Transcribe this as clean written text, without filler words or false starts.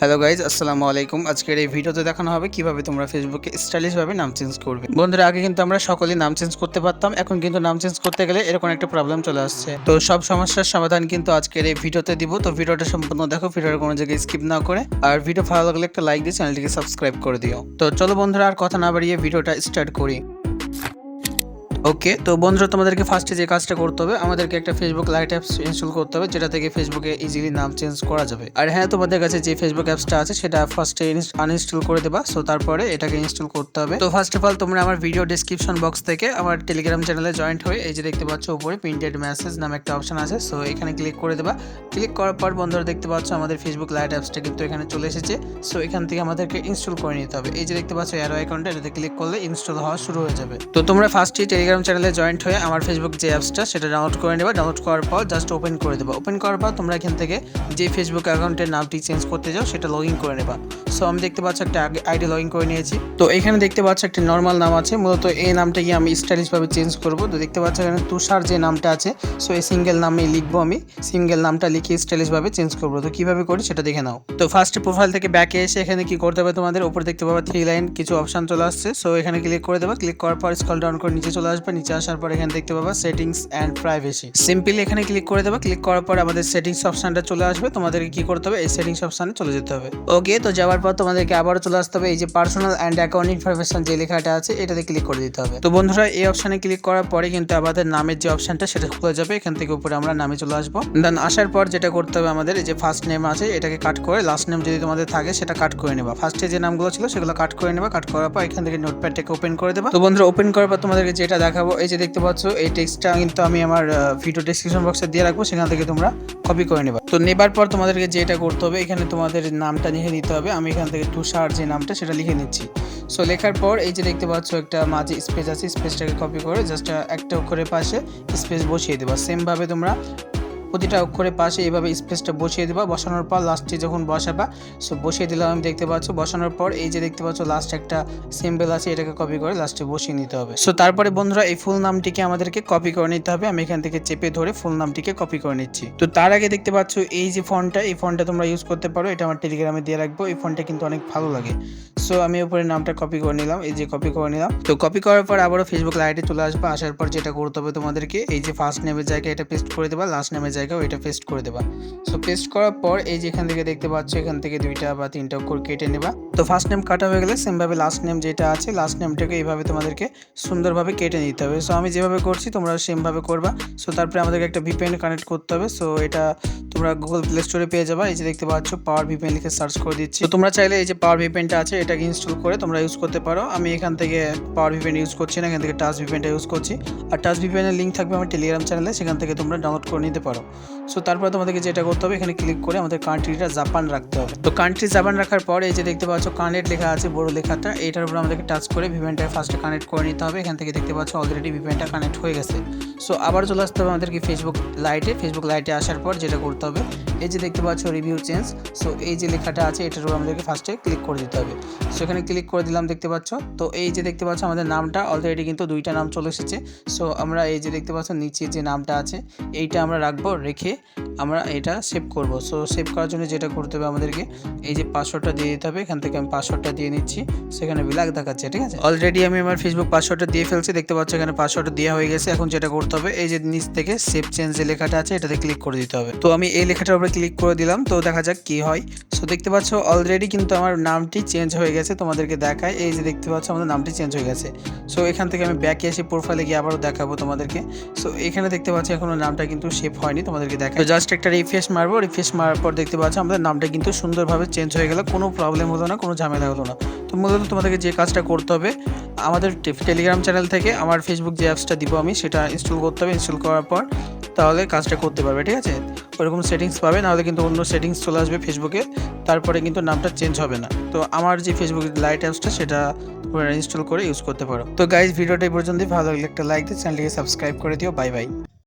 Hello guys, আসসালামু আলাইকুম। আজকের এই ভিডিওতে দেখানো হবে কিভাবে তোমরা ফেসবুকে স্টাইলিশভাবে নাম চেঞ্জ করবে। বন্ধুরা, আগে কিন্তু আমরা সকলেই নাম চেঞ্জ করতে পারতাম, এখন কিন্তু নাম চেঞ্জ করতে গেলে এরকম একটা প্রবলেম চলে আসছে। তো সব সমস্যার সমাধান কিন্তু আজকের এই ভিডিওতে দিব। তো ভিডিওটা সম্পূর্ণ দেখো, ভিডিওর কোনো জায়গায় স্কিপ না করে। আর ভিডিও ভালো লাগলে একটা লাইক দিয়ে চ্যানেলটিকে সাবস্ক্রাইব করে দিও। তো চলো বন্ধুরা, আর কথা না বাড়িয়ে ভিডিওটা স্টার্ট করি। ওকে, তো বন্ধুরা, তোমাদেরকে ফার্স্টে যে কাজটা করতে হবে, আমাদেরকে একটা ফেসবুক লাইট অ্যাপস ইনস্টল করতে হবে, যেটা থেকে ফেসবুকে ইজিলি নাম চেঞ্জ করা যাবে। আর হ্যাঁ, তোমাদের কাছে যে ফেসবুক অ্যাপসটা আছে সেটা ফার্স্টে আনইনস্টল করে দেবা। সো তারপরে এটাকে ইনস্টল করতে হবে। তো ফার্স্ট অফ অল তোমরা আমার ভিডিও ডেসক্রিপশন বক্স থেকে আমার টেলিগ্রাম চ্যানেলে জয়েন্ট হয়ে এই যে দেখতে পাচ্ছ উপরে প্রিন্টেড মেসেজ নামে একটা অপশন আছে, সো এখানে ক্লিক করে দেবা। ক্লিক করার পর বন্ধুরা দেখতে পাচ্ছ আমাদের ফেসবুক লাইট অ্যাপসটা কিন্তু এখানে চলে এসেছে। সো এখান থেকে আমাদেরকে ইনস্টল করে নিতে হবে। এই যে দেখতে পাচ্ছ অ্যারো আইকনটা, এটাতে ক্লিক করলে ইনস্টল হওয়া শুরু হয়ে যাবে। তো তোমরা ফার্স্টে টেলিগ্রাম চ্যানেলে জয়েন্ট হয়ে আমার ফেসবুক যে অ্যাপসটা সেটা ডাউনলোড করে নেবা। ডাউনলোড করার পর জাস্ট ওপেন করে দেবা। ওপেন করার পর তোমরা এখান থেকে যে ফেসবুক অ্যাকাউন্টের নামটি চেঞ্জ করতে যাও সেটা লগ ইন করে নেবা। সো আমি দেখতে পাচ্ছি একটা আইডি লগ ইন করে নিয়েছি। তো এখানে দেখতে পাচ্ছ একটা নর্মাল নাম আছে, মূলত এই নামটাকে আমি স্টাইলিশভাবে চেঞ্জ করবো। তো দেখতে পাচ্ছ এখানে তুষার যে নামটা আছে, সো এই সিঙ্গেল নামে লিখবো। আমি সিঙ্গেল নামটা লিখে স্টাইলিশভাবে চেঞ্জ করবো। তো কিভাবে করি সেটা দেখে নাও। তো ফার্স্টে প্রোফাইল থেকে ব্যাকে এসে এখানে কি করতে হবে, তোমাদের উপরে দেখতে পাবে 3 লাইন কিছু অপশন চলে আসছে। সো এখানে ক্লিক করে দেবা। ক্লিক করার পর স্ক্রল ডাউন করে নিচে চলে আসবে। নিচে আসার পর এখানে দেখতে পাবা সেটিংস অ্যান্ড প্রাইভেসি। সিম্পলি এখানে ক্লিক করে দেবা। ক্লিক করার পর আমাদের সেটিংস অপশনটা চলে আসবে। তোমাদেরকে কি করতে হবে, এই সেটিংস অপশনে চলে যেতে হবে। ওকে, তো যাওয়ার পর তোমাদেরকে আবারও চলে আসতে হবে এই যে পার্সোনাল অ্যান্ড অ্যাকাউন্ট ইনফরমেশন যে লেখাটা আছে, এটাতে ক্লিক করে দিতে হবে। তো বন্ধুরা, এই অপশনে ক্লিক করার পরে কিন্তু আমাদের নামের যে অপশনটা সেটা খুলে যাবে। এখান থেকে উপরে আমরা নামে চলে আসবো। দেন আসার পর যেটা করতে হবে, আমাদের এই যে ফার্স্ট নেম আছে এটাকে কাট করে লাস্ট নেম যদি তোমাদের থাকে সেটা কাট করে নেবা। ফার্স্টে যে নামগুলো ছিল সেগুলো কাট করে নেবা। কাট করার পর এখান থেকে নোটপ্যাডটাকে ওপেন করে দেবা। তো বন্ধুরা, ওপেন করার পর তোমাদেরকে যেটা দেখাবো, এই যে দেখতে পাচ্ছ এই টেক্সটটা কিন্তু আমি আমার ভিডিও ডেসক্রিপশন বক্সে দিয়ে রাখবো, সেখান থেকে তোমরা কপি করে নেবা। তো নেবার পর তোমাদেরকে যেটা করতে হবে, এখানে তোমাদের নামটা লিখে নিতে হবে। আমি এখান থেকে তুষার যে নামটা সেটা লিখে নিচ্ছি। সো লেখার পর এই যে দেখতে পাচ্ছ একটা মাঝে স্পেস আছে, স্পেসটাকে কপি করে জাস্ট একটা অক্ষরের পাশে স্পেস বসিয়ে দেবা। সেমভাবে তোমরা প্রতিটা অক্ষরের পাশে এইভাবে স্পেসটা বসিয়ে দেবা। বসানোর পর লাস্টে যখন বসাবা, সো বসিয়ে দিলাম আমি, দেখতে পাচ্ছ। বসানোর পর এই যে দেখতে পাচ্ছ লাস্ট একটা সিম্বল আছে, এটাকে কপি করে লাস্টে বসিয়ে নিতে হবে। সো তারপরে বন্ধুরা, এই ফুল নামটিকে আমাদেরকে কপি করে নিতে হবে। আমি এখান থেকে চেপে ধরে ফুল নামটিকে কপি করে নিচ্ছি। তো তার আগে দেখতে পাচ্ছ এই যে ফন্টটা, এই ফন্টটা তোমরা ইউজ করতে পারো, এটা আমার টেলিগ্রামে দিয়ে রাখবো। এই ফন্টটা কিন্তু অনেক ভালো লাগে। সো আমি উপরে নামটা কপি করে নিলাম, এই যে কপি করে নিলাম। তো কপি করার পর আবারও ফেসবুক লাইটে চলে আসবে। আসার পর যেটা করতে হবে, তোমাদেরকে এই যে ফার্স্ট নেমের জায়গায় এটা পেস্ট করে দেবা, লাস্ট নেমের জায়গায় এটা পেস্ট করে দেবা। সো পেস্ট করার পর এই যে এখান থেকে দেখতে পাচ্ছ, এখান থেকে 2টা বা 3টা অক্ষর কেটে নেবা। তো ফার্স্ট নেম কাটা হয়ে গেলে সেমভাবে লাস্ট নেম যেটা আছে, লাস্ট নেমটাকে এইভাবে তোমাদেরকে সুন্দরভাবে কেটে নিতে হবে। সো আমি যেভাবে করছি তোমরা সেমভাবে করবা। সো তারপরে আমাদেরকে একটা ভিপিএন কানেক্ট করতে হবে। সো এটা তোমরা গুগল প্লে স্টোরে পেয়ে যাবা। এই যে দেখতে পাচ্ছ পাওয়ার ভিপিএন লিখে সার্চ করে দিচ্ছি। তো তোমরা চাইলে এই যে পাওয়ার ভিপিএনটা আছে এটাকে ইনস্টল করে তোমরা ইউজ করতে পারো। আমি এখান থেকে পাওয়ার ভিপিএন ইউজ করছি না, এখান থেকে টাচ ভিপিএনটা ইউজ করছি। আর টাচ ভিপিএনের লিঙ্ক থাকবে আমার টেলিগ্রাম চ্যানেলে, সেখান থেকে তোমরা ডাউনলোড করে নিতে পারো। সো তারপরে তোমাদেরকে যেটা করতে হবে, এখানে ক্লিক করে আমাদের কান্ট্রিটা জাপান রাখতে হবে। তো কান্ট্রি জাপান রাখার পর এই যে দেখতে পাচ্ছ কানেক্ট লেখা আছে, বড় লেখাটা, এইটার উপর আমাদেরকে টাচ করে ভিপিএনটা ফার্স্টে কানেক্ট করে নিতে হবে। এখান থেকে দেখতে পাচ্ছ অলরেডি ভিপিএনটা কানেক্ট হয়ে গেছে। সো আবার চলে আসতে হবে আমাদেরকে ফেসবুক লাইটে আসার পর যেটা করতে হবে, এই যে দেখতে পাচ্ছ রিভিউ চেঞ্জ। সো এই যে লেখাটা আছে এটার উপর আমাদেরকে ফার্স্টে ক্লিক করে দিতে হবে। সো এখানে ক্লিক করে দিলাম, দেখতে পাচ্ছ। তো এই যে দেখতে পাচ্ছ আমাদের নামটা অলরেডি কিন্তু 2টা নাম চলে এসেছে। সো আমরা এই যে দেখতে পাচ্ছ নিচে যে নামটা আছে এইটা আমরা রাখবো, রেখে আমরা এটা সেভ করব। সো সেভ করার জন্য যেটা করতে হবে, আমাদেরকে এই যে পাসওয়ার্ডটা দিয়ে দিতে হবে। এখান থেকে আমি পাসওয়ার্ডটা দিয়ে নিচ্ছি। সেখানে ব্ল্যাক দেখাচ্ছে, ঠিক আছে। অলরেডি আমি আমার ফেসবুক পাসওয়ার্ডটা দিয়ে ফেলছি, দেখতে পাচ্ছ এখানে পাসওয়ার্ডটা দেওয়া হয়ে গেছে। এখন যেটা করতে হবে, এই যে নিচ থেকে সেভ চেঞ্জ যে লেখাটা আছে এটাতে ক্লিক করে দিতে হবে। তো আমি এই লেখাটার উপরে ক্লিক করে দিলাম। তো দেখা যাক কি হয়। সো দেখতে পাচ্ছ অলরেডি কিন্তু আমার নামটি চেঞ্জ হয়ে গেছে। তোমাদেরকে দেখায়, এই যে দেখতে পাচ্ছ আমাদের নামটি চেঞ্জ হয়ে গেছে। সো এখান থেকে আমি ব্যাকে এসে প্রোফাইলে গিয়ে আবারও দেখাবো তোমাদেরকে। সো এখানে দেখতে পাচ্ছ এখনো নামটা কিন্তু সেভ হয়নি, তোমাদেরকে দেখায়। তো জাস্ট একটা রিফ্রেশ মারবো। রিফ্রেশ মারার পর দেখতে পাচ্ছ আমাদের নামটা কিন্তু সুন্দরভাবে চেঞ্জ হয়ে গেল, কোনো প্রবলেম হলো না, কোনো ঝামেলা হলো না। তো মূলত তোমাদেরকে যে কাজটা করতে হবে, আমাদের টেলিগ্রাম চ্যানেল থেকে আমার ফেসবুক যে অ্যাপসটা দিব আমি সেটা ইনস্টল করতে হবে। ইনস্টল করার পর তাহলে কাজটা করতে পারবে, ঠিক আছে। ওরকম সেটিংস পাবে, নাহলে কিন্তু অন্য সেটিংস চলে আসবে ফেসবুকে, তারপরে কিন্তু নামটা চেঞ্জ হবে না। তো আমার যে ফেসবুক লাইট অ্যাপসটা সেটা তোমরা ইনস্টল করে ইউজ করতে পারো। তো গাইজ, ভিডিওটা এই পর্যন্তই। ভালো লাগলে একটা লাইক দিয়ে চ্যানেলটিকে সাবস্ক্রাইব করে দিও। Bye bye.